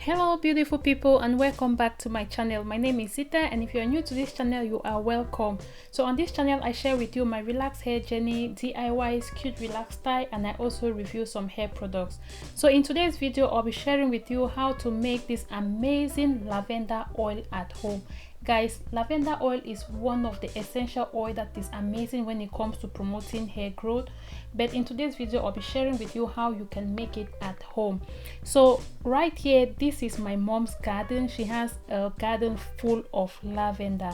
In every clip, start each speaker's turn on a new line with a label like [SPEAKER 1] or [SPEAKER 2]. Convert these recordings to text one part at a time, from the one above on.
[SPEAKER 1] Hello beautiful people, and welcome back to my channel. My name is Zita, and if you're new to this channel, you are welcome. So on this channel I share with you my relaxed hair journey, DIYs, cute relaxed style, and I also review some hair products. So in today's video I'll be sharing with you how to make this amazing lavender oil at home. Guys, lavender oil is one of the essential oil that is amazing when it comes to promoting hair growth, but in today's video I'll be sharing with you how you can make it at home. So right here, this is my mom's garden. She has a garden full of lavender,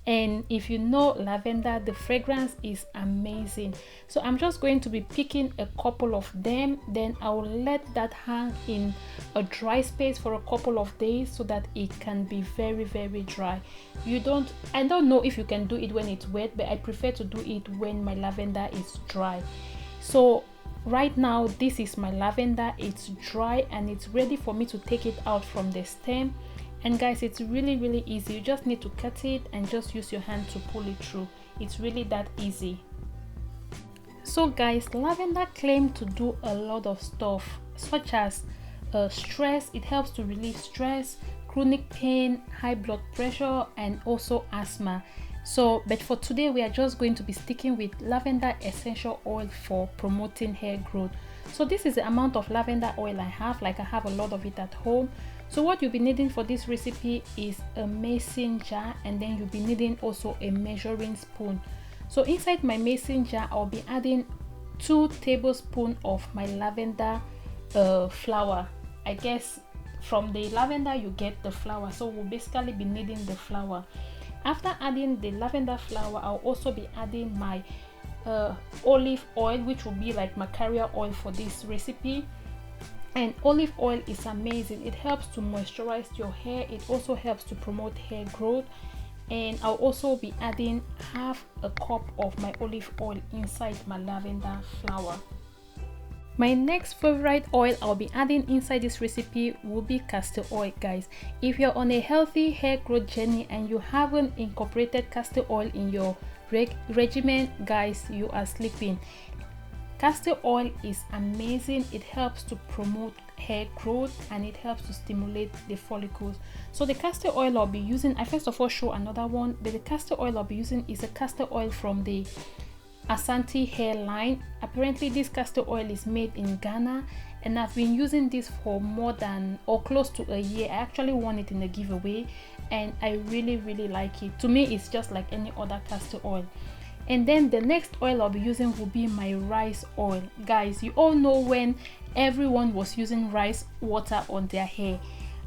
[SPEAKER 1] and if you know lavender, the fragrance is amazing. So I'm just going to be picking a couple of them, then I will let that hang in a dry space for a couple of days so that it can be very dry. I don't know if you can do it when it's wet, but I prefer to do it when my lavender is dry. So right now this is my lavender. It's dry and it's ready for me to take it out from the stem. And guys, it's really easy. You just need to cut it and just use your hand to pull it through. It's really that easy. So guys, lavender claims to do a lot of stuff, such as stress. It helps to relieve stress, chronic pain, high blood pressure, and also asthma. So but for today we are just going to be sticking with lavender essential oil for promoting hair growth. So this is the amount of lavender oil I have. Like, I have a lot of it at home. So what you'll be needing for this recipe is a mason jar, and then you'll be needing also a measuring spoon. So inside my mason jar I'll be adding 2 tablespoons of my lavender flour. I guess from the lavender you get the flour, so we'll basically be needing the flour. After adding the lavender flour, I'll also be adding my olive oil, which will be like my carrier oil for this recipe. And olive oil is amazing. It helps to moisturize your hair. It also helps to promote hair growth. And I'll also be adding half a cup of my olive oil inside my lavender flour. My next favorite oil I'll be adding inside this recipe will be castor oil. Guys, if you're on a healthy hair growth journey and you haven't incorporated castor oil in your regimen, guys, you are sleeping. Castor oil is amazing. It helps to promote hair growth and it helps to stimulate the follicles. So the castor oil I'll be using, I first of all show another one, but the castor oil I'll be using is a castor oil from the Asante hair line. Apparently this castor oil is made in Ghana, and I've been using this for more than or close to a year. I actually won it in a giveaway and I really like it. To me it's just like any other castor oil. And then the next oil I'll be using will be my rice oil. Guys, you all know when everyone was using rice water on their hair.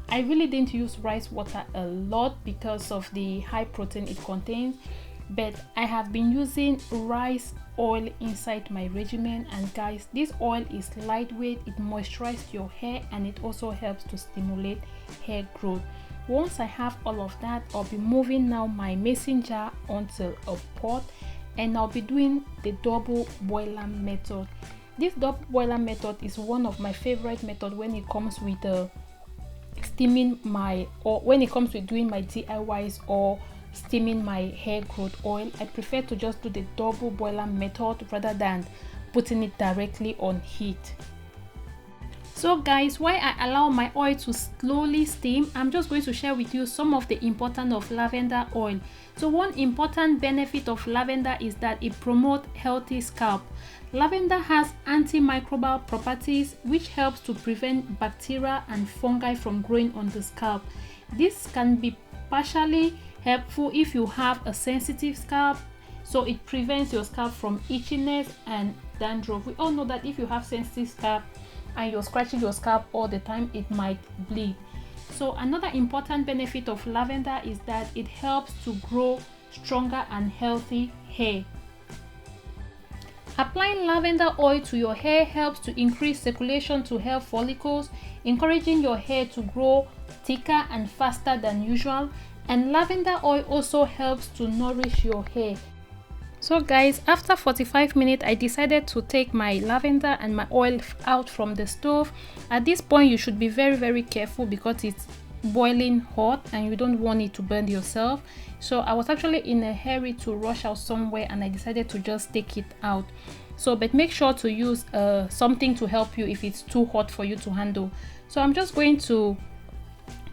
[SPEAKER 1] I really didn't use rice water a lot because of the high protein it contains, but I have been using rice oil inside my regimen. And guys, this oil is lightweight, it moisturizes your hair, and it also helps to stimulate hair growth. Once I have all of that, I'll be moving now my mason jar onto a pot, and I'll be doing the double boiler method. This double boiler method is one of my favorite methods when it comes with steaming my, or when it comes with doing my DIYs or steaming my hair growth oil. I prefer to just do the double boiler method rather than putting it directly on heat. So guys, while I allow my oil to slowly steam, I'm just going to share with you some of the importance of lavender oil. So one important benefit of lavender is that it promotes healthy scalp. Lavender has antimicrobial properties which helps to prevent bacteria and fungi from growing on the scalp. This can be partially helpful if you have a sensitive scalp, so it prevents your scalp from itchiness and dandruff. We all know that if you have sensitive scalp and you're scratching your scalp all the time, it might bleed. So another important benefit of lavender is that it helps to grow stronger and healthy hair. Applying lavender oil to your hair helps to increase circulation to hair follicles, encouraging your hair to grow thicker and faster than usual. And lavender oil also helps to nourish your hair. So guys, after 45 minutes I decided to take my lavender and my oil out from the stove. At this point you should be very careful because it's boiling hot and you don't want it to burn yourself. So I was actually in a hurry to rush out somewhere and I decided to just take it out. So but make sure to use something to help you if it's too hot for you to handle. So I'm just going to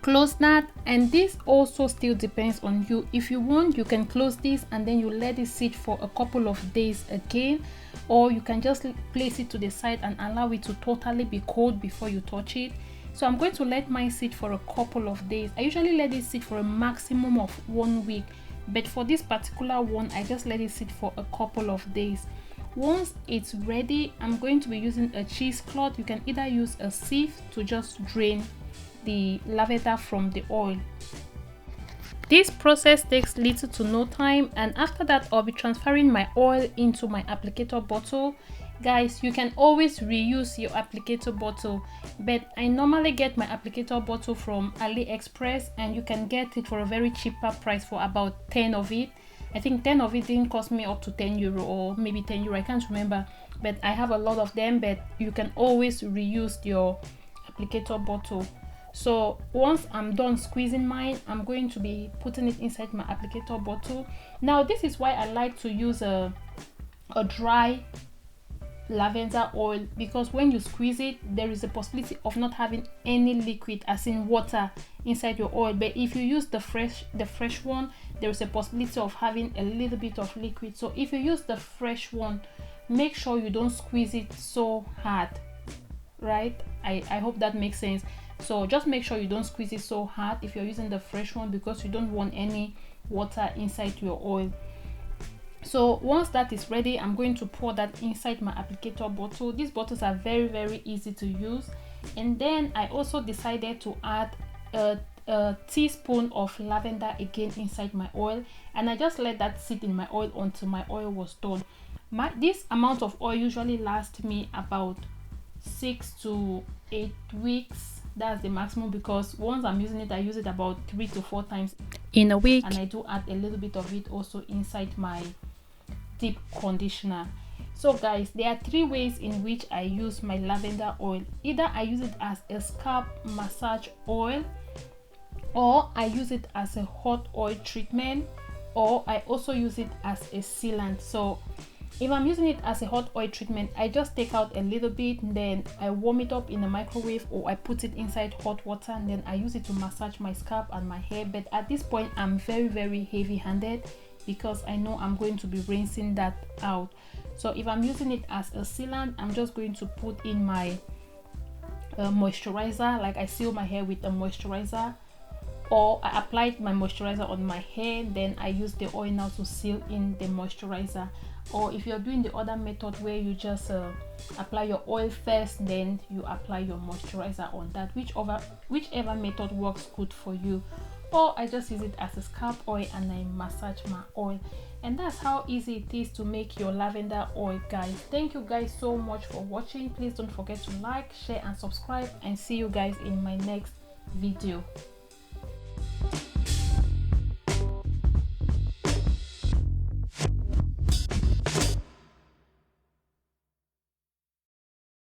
[SPEAKER 1] close that. And this also still depends on you. If you want, you can close this and then you let it sit for a couple of days again, or you can just place it to the side and allow it to totally be cold before you touch it. So I'm going to let mine sit for a couple of days. I usually let it sit for a maximum of 1 week, but for this particular one I just let it sit for a couple of days. Once it's ready, I'm going to be using a cheesecloth. You can either use a sieve to just drain the lavender from the oil. This process takes little to no time, and after that I'll be transferring my oil into my applicator bottle. Guys, you can always reuse your applicator bottle, but I normally get my applicator bottle from AliExpress, and you can get it for a very cheaper price for about 10 of it. I think 10 of it didn't cost me up to 10 euro or maybe 10 euro, I can't remember, but I have a lot of them. But you can always reuse your applicator bottle. So once I'm done squeezing mine, I'm going to be putting it inside my applicator bottle. Now this is why I like to use a dry lavender oil, because when you squeeze it, there is a possibility of not having any liquid, as in water, inside your oil. But if you use the fresh one, there is a possibility of having a little bit of liquid. So if you use the fresh one, make sure you don't squeeze it so hard, right? I hope that makes sense. So just make sure you don't squeeze it so hard if you're using the fresh one, because you don't want any water inside your oil. So once that is ready, I'm going to pour that inside my applicator bottle. These bottles are very easy to use. And then I also decided to add a teaspoon of lavender again inside my oil, and I just let that sit in my oil until my oil was done. This amount of oil usually lasts me about 6 to 8 weeks. That's the maximum, because once I'm using it, I use it about 3 to 4 times in a week, and I do add a little bit of it also inside my deep conditioner. So guys, there are 3 ways in which I use my lavender oil. Either I use it as a scalp massage oil, or I use it as a hot oil treatment, or I also use it as a sealant. So if I'm using it as a hot oil treatment, I just take out a little bit, then I warm it up in the microwave, or I put it inside hot water, and then I use it to massage my scalp and my hair. But at this point I'm very heavy handed, because I know I'm going to be rinsing that out. So if I'm using it as a sealant, I'm just going to put in my moisturizer, like I seal my hair with a moisturizer, or I applied my moisturizer on my hair, then I use the oil now to seal in the moisturizer. Or if you're doing the other method where you just apply your oil first, then you apply your moisturizer on that, whichever method works good for you. Or I just use it as a scalp oil and I massage my oil. And that's how easy it is to make your lavender oil, guys. Thank you guys so much for watching. Please don't forget to like, share and subscribe, and see you guys in my next video.